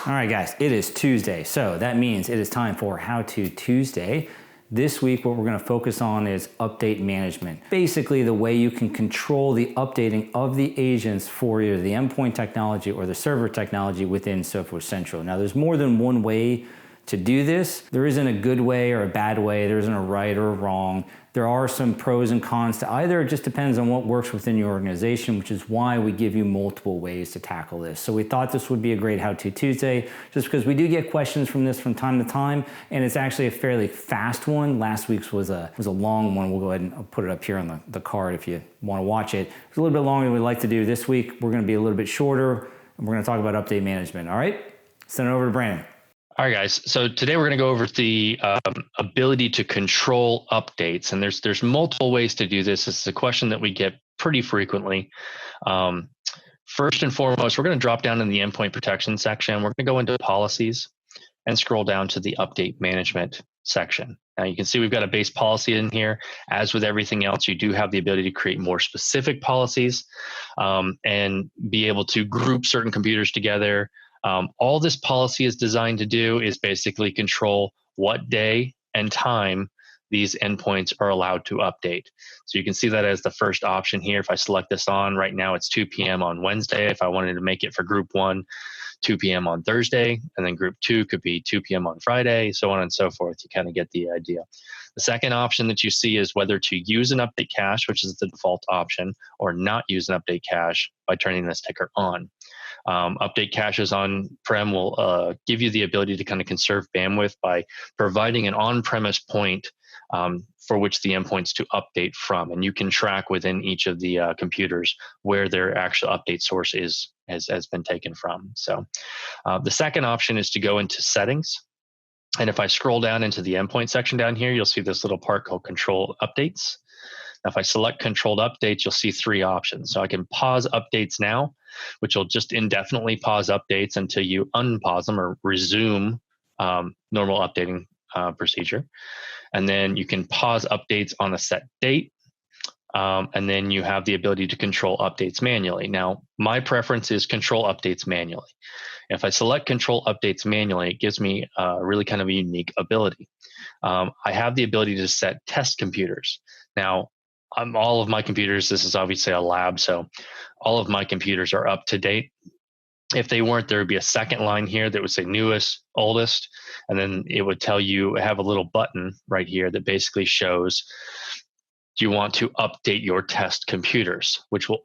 All right, guys, it is Tuesday, so that means it is time for How To Tuesday. This week, what we're going to focus on is update management. Basically, the way you can control the updating of the agents for either the endpoint technology or the server technology within Sophos Central. Now, there's more than one way to do this. There isn't a good way or a bad way. There isn't a right or a wrong. There are some pros and cons to either. It just depends on what works within your organization, which is why we give you multiple ways to tackle this. So we thought this would be a great How To Tuesday, just because we do get questions from this from time to time, and it's actually a fairly fast one. Last week's was a long one. We'll go ahead and I'll put it up here on the card if you want to watch it. It's a little bit longer than we like to do. This week, we're going to be a little bit shorter, and we're going to talk about update management. All right? Send it over to Brandon. All right, guys. So today we're going to go over the ability to control updates, and there's multiple ways to do this. This is a question that we get pretty frequently. First and foremost, we're going to drop down in the endpoint protection section. We're going to go into policies and scroll down to the update management section. Now you can see we've got a base policy in here. As with everything else, you do have the ability to create more specific policies and be able to group certain computers together. All this policy is designed to do is basically control what day and time these endpoints are allowed to update. So you can see that as the first option here. If I select this on, right now it's 2 p.m. on Wednesday. If I wanted to make it for group 1, 2 p.m. on Thursday, and then group 2 could be 2 p.m. on Friday, so on and so forth. You kind of get the idea. The second option that you see is whether to use an update cache, which is the default option, or not use an update cache by turning this ticker on. Update caches on-prem will give you the ability to kind of conserve bandwidth by providing an on-premise point for which the endpoints to update from. And you can track within each of the computers where their actual update source has been taken from. So the second option is to go into settings. And if I scroll down into the endpoint section down here, you'll see this little part called control updates. Now, if I select controlled updates, you'll see 3 options. So I can pause updates now, which will just indefinitely pause updates until you unpause them or resume normal updating procedure. And then you can pause updates on a set date. And then you have the ability to control updates manually. Now, my preference is control updates manually. If I select control updates manually, it gives me really kind of a unique ability. I have the ability to set test computers. Now, all of my computers, this is obviously a lab, so all of my computers are up to date. If they weren't, there would be a second line here that would say newest, oldest, and then it would tell you, have a little button right here that basically shows, do you want to update your test computers, which will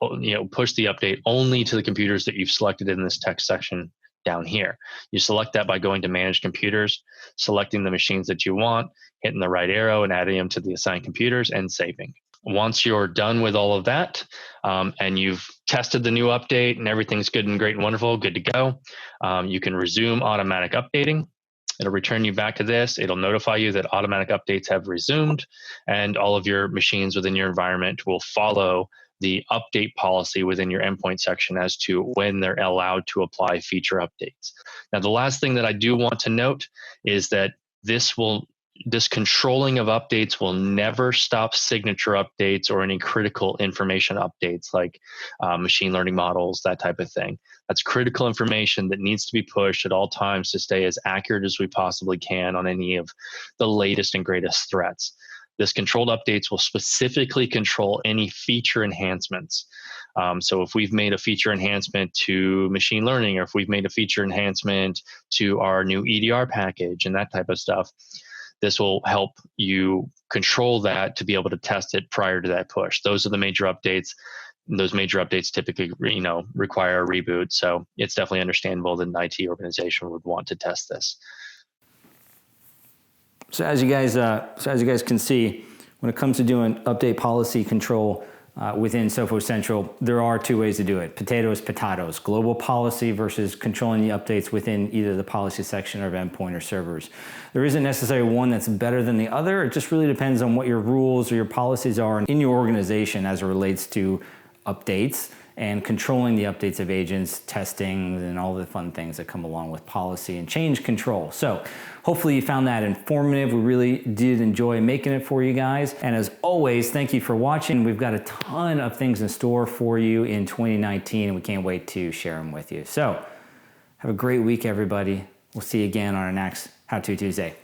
push the update only to the computers that you've selected in this text section down here. You select that by going to manage computers, selecting the machines that you want, hitting the right arrow and adding them to the assigned computers and saving. Once you're done with all of that and you've tested the new update and everything's good and great and wonderful, good to go, you can resume automatic updating. It'll return you back to this. It'll notify you that automatic updates have resumed, and all of your machines within your environment will follow the update policy within your endpoint section as to when they're allowed to apply feature updates. Now, the last thing that I do want to note is that this controlling of updates will never stop signature updates or any critical information updates like machine learning models, that type of thing. That's critical information that needs to be pushed at all times to stay as accurate as we possibly can on any of the latest and greatest threats. This controlled updates will specifically control any feature enhancements. So if we've made a feature enhancement to machine learning, or if we've made a feature enhancement to our new EDR package and that type of stuff, this will help you control that to be able to test it prior to that push. Those are the major updates. Those major updates typically, require a reboot. So it's definitely understandable that an IT organization would want to test this. So as you guys can see, when it comes to doing update policy control within Sophos Central, there are 2 ways to do it. Potatoes, global policy versus controlling the updates within either the policy section of endpoint or servers. There isn't necessarily one that's better than the other. It just really depends on what your rules or your policies are in your organization as it relates to updates and controlling the updates of agents, testing, and all the fun things that come along with policy and change control. So hopefully you found that informative. We really did enjoy making it for you guys. And as always, thank you for watching. We've got a ton of things in store for you in 2019, and we can't wait to share them with you. So Have a great week, everybody. We'll see you again on our next How To Tuesday.